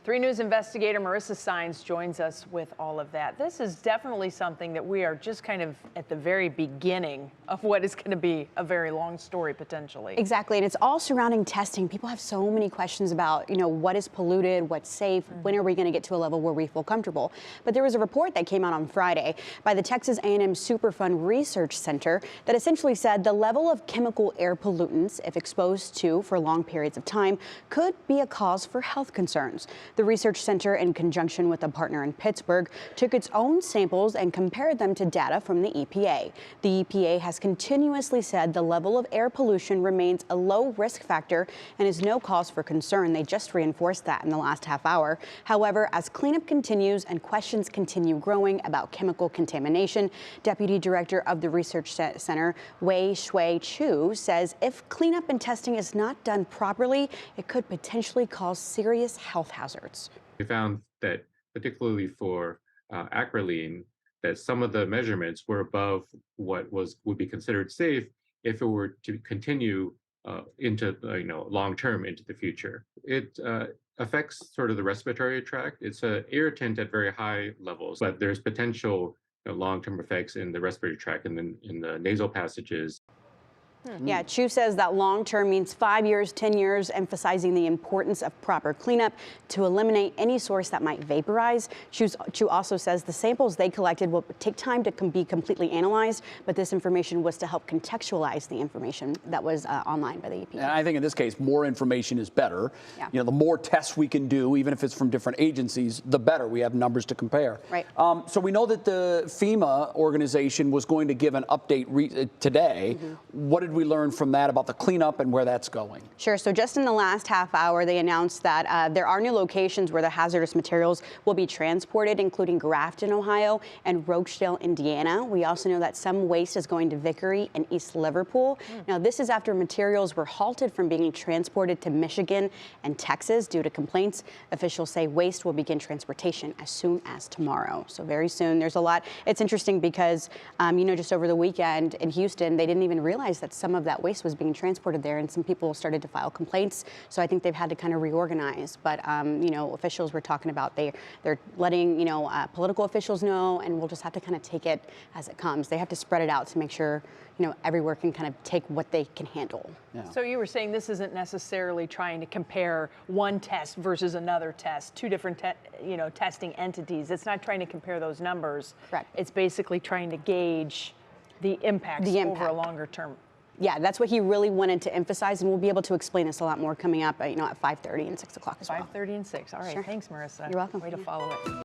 3 News investigator Marisa Saenz joins us with all of that. This is definitely something that we are just kind of at the very beginning of what is going to be a very long story potentially. Exactly, and it's all surrounding testing. People have so many questions about, what is polluted, what's safe, when are we going to get to a level where we feel comfortable. But there was a report that came out on Friday by the Texas A&M Superfund Research Center that essentially said the level of chemical air pollutants, if exposed to for long periods of time, could be a cause for health concerns. The research center, in conjunction with a partner in Pittsburgh, took its own samples and compared them to data from the EPA. The EPA has continuously said the level of air pollution remains a low risk factor and is no cause for concern. They just reinforced that in the last half hour. However, as cleanup continues and questions continue growing about chemical contamination, Deputy Director of the Research Center, Wei Shui Chu, says if cleanup and testing is not done properly, it could potentially cause serious health hazards. We found that, particularly for acrolein, that some of the measurements were above what would be considered safe if it were to continue into long term into the future. It affects sort of the respiratory tract. It's an irritant at very high levels, but there's potential long-term effects in the respiratory tract and then in the nasal passages. Yeah, Chu says that long-term means 5 years, 10 years, emphasizing the importance of proper cleanup to eliminate any source that might vaporize. Chu also says the samples they collected will take time to be completely analyzed, but this information was to help contextualize the information that was online by the EPA. And I think in this case, more information is better. Yeah. The more tests we can do, even if it's from different agencies, the better. We have numbers to compare. Right. So we know that the FEMA organization was going to give an update today. What did we learn from that about the cleanup and where that's going? Sure. So just in the last half hour, they announced that there are new locations where the hazardous materials will be transported, including Grafton, Ohio, and Rochdale, Indiana. We also know that some waste is going to Vickery and East Liverpool. Now, this is after materials were halted from being transported to Michigan and Texas due to complaints. Officials say waste will begin transportation as soon as tomorrow. So very soon. There's a lot. It's interesting because, just over the weekend in Houston, they didn't even realize that some of that waste was being transported there, and some people started to file complaints. So I think they've had to kind of reorganize. But officials were talking about they're letting political officials know, and we'll just have to kind of take it as it comes. They have to spread it out to make sure everywhere can kind of take what they can handle. Yeah. So you were saying this isn't necessarily trying to compare one test versus another test, two different testing entities. It's not trying to compare those numbers. Correct. It's basically trying to gauge the impacts over a longer term. Yeah, that's what he really wanted to emphasize, and we'll be able to explain this a lot more coming up, at 5:30 and 6 o'clock as well. 5:30 and 6. All right. Sure. Thanks, Marisa. You're welcome. Way to follow it.